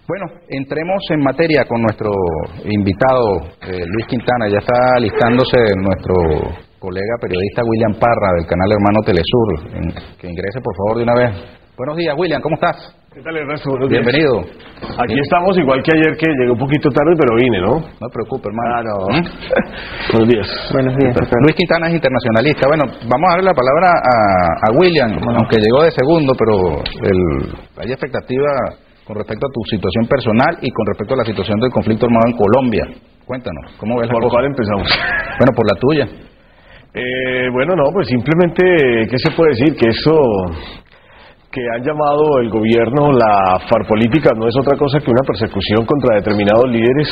Bueno, entremos en materia con nuestro invitado, Luis Quintana. Ya está alistándose nuestro colega periodista William Parra del canal Hermano Telesur, que ingrese por favor de una vez. Buenos días, William, ¿cómo estás? ¿Qué tal, Ernesto? Buenos días. Bienvenido. Aquí estamos, igual que ayer, que llegué un poquito tarde, pero vine, ¿no? No te preocupes, hermano. No. Buenos días. Buenos días. Luis Quintana es internacionalista. Bueno, vamos a darle la palabra a William, aunque llegó de segundo, pero hay expectativa con respecto a tu situación personal y con respecto a la situación del conflicto armado en Colombia. Cuéntanos, ¿cómo ves la cosa? ¿Por cuál empezamos? Bueno, por la tuya. Bueno, no, pues simplemente, ¿qué se puede decir? Que eso que han llamado el gobierno la farpolítica no es otra cosa que una persecución contra determinados líderes.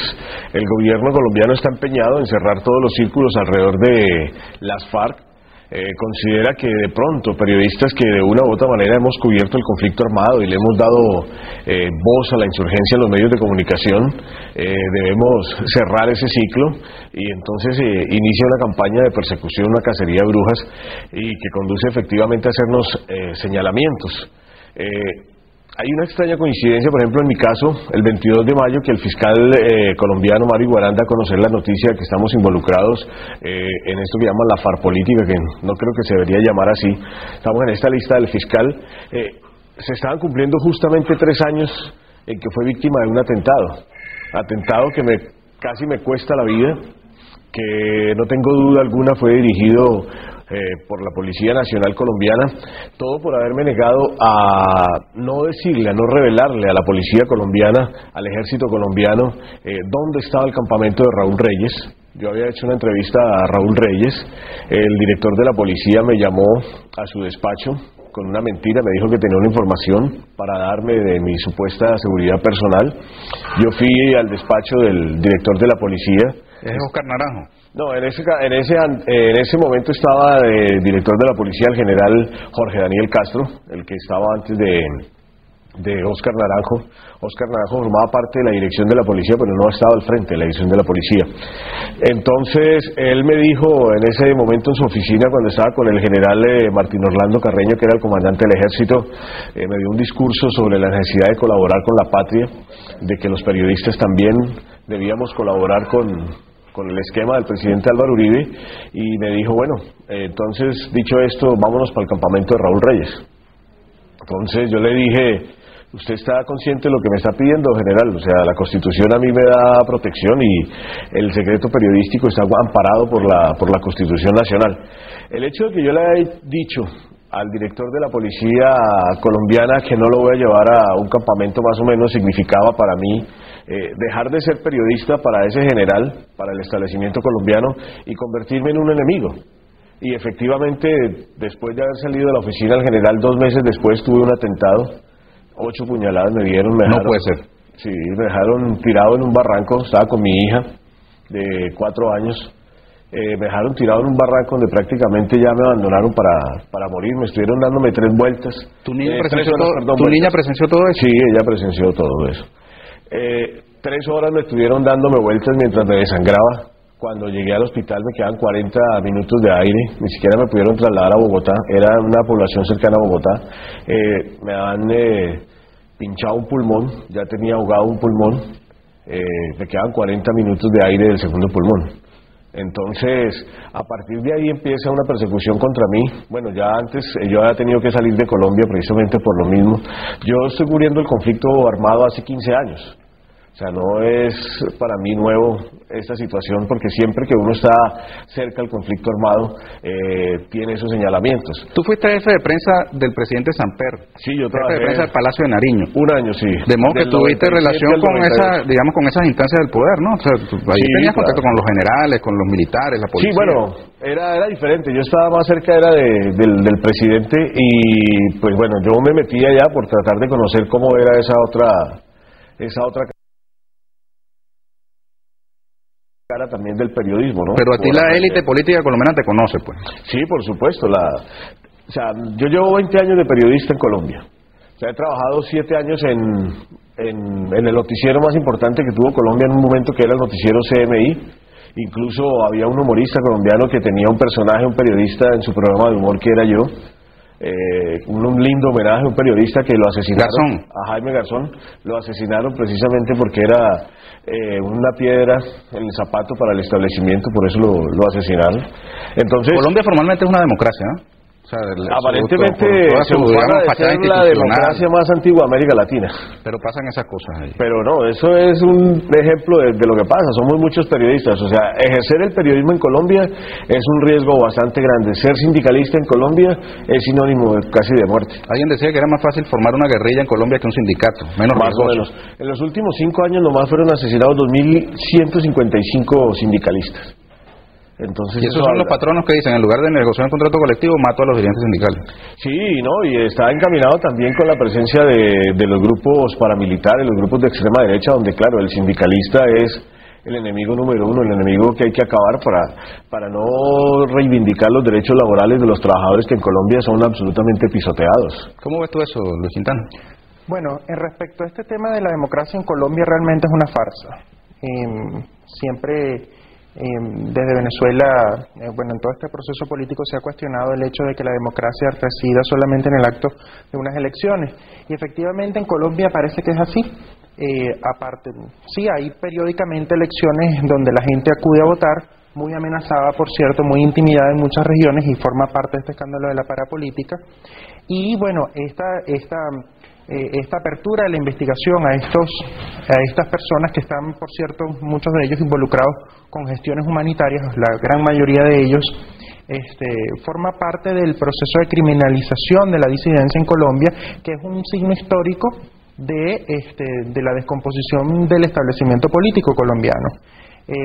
El gobierno colombiano está empeñado en cerrar todos los círculos alrededor de las FARC. Considera que de pronto periodistas que de una u otra manera hemos cubierto el conflicto armado y le hemos dado voz a la insurgencia en los medios de comunicación, debemos cerrar ese ciclo y entonces inicia una campaña de persecución, una cacería de brujas y que conduce efectivamente a hacernos señalamientos. Hay una extraña coincidencia, por ejemplo, en mi caso, el 22 de mayo, que el fiscal colombiano Mario Iguarán da a conocer la noticia de que estamos involucrados en esto que llaman la farpolítica, que no creo que se debería llamar así. Estamos en esta lista del fiscal. Se estaban cumpliendo justamente 3 años en que fue víctima de un atentado que casi me cuesta la vida, que no tengo duda alguna fue dirigido por la Policía Nacional Colombiana, todo por haberme negado a no decirle, a no revelarle a la Policía Colombiana, al Ejército Colombiano, dónde estaba el campamento de Raúl Reyes. Yo había hecho una entrevista a Raúl Reyes, el director de la policía me llamó a su despacho con una mentira, me dijo que tenía una información para darme de mi supuesta seguridad personal. Yo fui al despacho del director de la policía. ¿Es Oscar Naranjo? No, en ese momento estaba de director de la policía el general Jorge Daniel Castro, el que estaba antes de Oscar Naranjo. Oscar Naranjo formaba parte de la dirección de la policía, pero no estaba al frente de la dirección de la policía. Entonces, él me dijo en ese momento en su oficina, cuando estaba con el general Martín Orlando Carreño, que era el comandante del ejército, me dio un discurso sobre la necesidad de colaborar con la patria, de que los periodistas también debíamos colaborar con el esquema del presidente Álvaro Uribe, y me dijo, bueno, entonces, dicho esto, vámonos para el campamento de Raúl Reyes. Entonces yo le dije, usted está consciente de lo que me está pidiendo, general, o sea, la Constitución a mí me da protección y el secreto periodístico está amparado por la Constitución Nacional. El hecho de que yo le haya dicho al director de la policía colombiana que no lo voy a llevar a un campamento más o menos significaba para mí dejar de ser periodista para ese general, para el establecimiento colombiano, y convertirme en un enemigo. Y efectivamente, después de haber salido de la oficina del general, 2 meses después tuve un atentado, 8 puñaladas me dieron. No puede ser. Sí, me dejaron tirado en un barranco, estaba con mi hija de 4 años, me dejaron tirado en un barranco donde prácticamente ya me abandonaron para morir, me estuvieron dándome 3 vueltas. ¿Tu niña presenció todo eso? Sí, ella presenció todo eso. 3 horas me estuvieron dándome vueltas mientras me desangraba. Cuando llegué al hospital me quedaban 40 minutos de aire, ni siquiera me pudieron trasladar a Bogotá, era una población cercana a Bogotá. Me han pinchado un pulmón, ya tenía ahogado un pulmón, me quedaban 40 minutos de aire del segundo pulmón. Entonces, a partir de ahí empieza una persecución contra mí. Bueno, ya antes yo había tenido que salir de Colombia precisamente por lo mismo. Yo estoy cubriendo el conflicto armado hace 15 años. O sea, no es para mí nuevo esta situación, porque siempre que uno está cerca del conflicto armado, tiene esos señalamientos. Tú fuiste jefe de prensa del presidente Samper. Sí, yo Jefe trabajé. de prensa del Palacio de Nariño. 1 año, sí. De modo que tuviste relación con con esas instancias del poder, ¿no? O sea, ahí sí, tenías contacto con los generales, con los militares, la policía. Sí, bueno, era diferente. Yo estaba más cerca del presidente y, pues bueno, yo me metí allá por tratar de conocer cómo era esa otra cara también del periodismo, ¿no? Pero a ti la élite política colombiana te conoce, pues. Sí, por supuesto. O sea, yo llevo 20 años de periodista en Colombia. O sea, he trabajado 7 años en el noticiero más importante que tuvo Colombia en un momento, que era el noticiero CMI. Incluso había un humorista colombiano que tenía un personaje, un periodista en su programa de humor, que era yo. un lindo homenaje a un periodista que lo asesinaron, Garzón. a Jaime Garzón, lo asesinaron precisamente porque era una piedra en el zapato para el establecimiento, por eso lo asesinaron. Entonces, Colombia formalmente es una democracia, ¿no? O sea, aparentemente se ufana de ser la democracia más antigua de América Latina. Pero pasan esas cosas ahí. Pero no, eso es un ejemplo de lo que pasa. Somos muchos periodistas. O sea, ejercer el periodismo en Colombia es un riesgo bastante grande. Ser sindicalista en Colombia es sinónimo casi de muerte. Alguien decía que era más fácil formar una guerrilla en Colombia que un sindicato. Menos más o menos. En los últimos 5 años nomás fueron asesinados 2.155 sindicalistas. Entonces, y esos son los patronos que dicen, en lugar de negociar un contrato colectivo, mato a los dirigentes sindicales. Sí, no, y está encaminado también con la presencia de los grupos paramilitares, los grupos de extrema derecha, donde claro, el sindicalista es el enemigo número uno, el enemigo que hay que acabar para no reivindicar los derechos laborales de los trabajadores que en Colombia son absolutamente pisoteados. ¿Cómo ves tú eso, Luis Quintana? Bueno, en respecto a este tema de la democracia en Colombia, realmente es una farsa. Siempre desde Venezuela, en todo este proceso político se ha cuestionado el hecho de que la democracia resida solamente en el acto de unas elecciones, y efectivamente en Colombia parece que es así. Aparte, sí hay periódicamente elecciones donde la gente acude a votar, muy amenazada, por cierto, muy intimidada en muchas regiones, y forma parte de este escándalo de la parapolítica. Y bueno, esta apertura de la investigación a estas personas que están, por cierto, muchos de ellos involucrados con gestiones humanitarias, la gran mayoría de ellos, forma parte del proceso de criminalización de la disidencia en Colombia, que es un signo histórico de la descomposición del establecimiento político colombiano.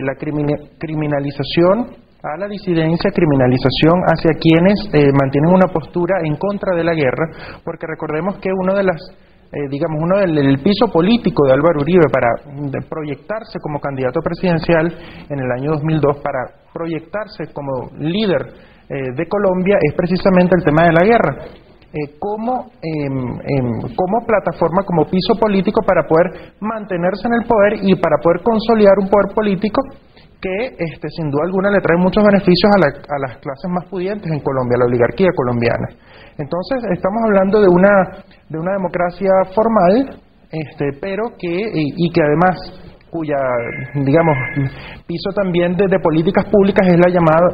La criminalización a la disidencia, criminalización hacia quienes mantienen una postura en contra de la guerra, porque recordemos que uno del piso político de Álvaro Uribe para proyectarse como candidato presidencial en el año 2002, para proyectarse como líder de Colombia, es precisamente el tema de la guerra. Como plataforma, como piso político para poder mantenerse en el poder y para poder consolidar un poder político que sin duda alguna le trae muchos beneficios a las clases más pudientes en Colombia, a la oligarquía colombiana. Entonces estamos hablando de una democracia formal, pero que además cuya, piso también de políticas públicas es la llamada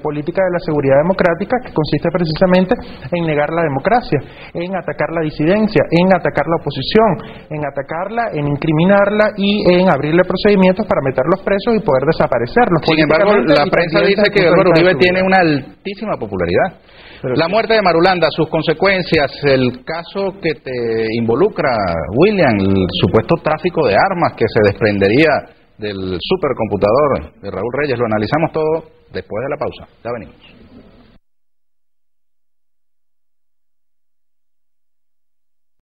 política de la seguridad democrática, que consiste precisamente en negar la democracia, en atacar la disidencia, en atacar la oposición, en atacarla, en incriminarla y en abrirle procedimientos para meterlos presos y poder desaparecerlos. Sin embargo, la prensa dice que Álvaro Uribe tiene una altísima popularidad. La muerte de Marulanda, sus consecuencias, el caso que te involucra, William, el supuesto tráfico de armas que se desprendería del supercomputador de Raúl Reyes, lo analizamos todo después de la pausa. Ya venimos.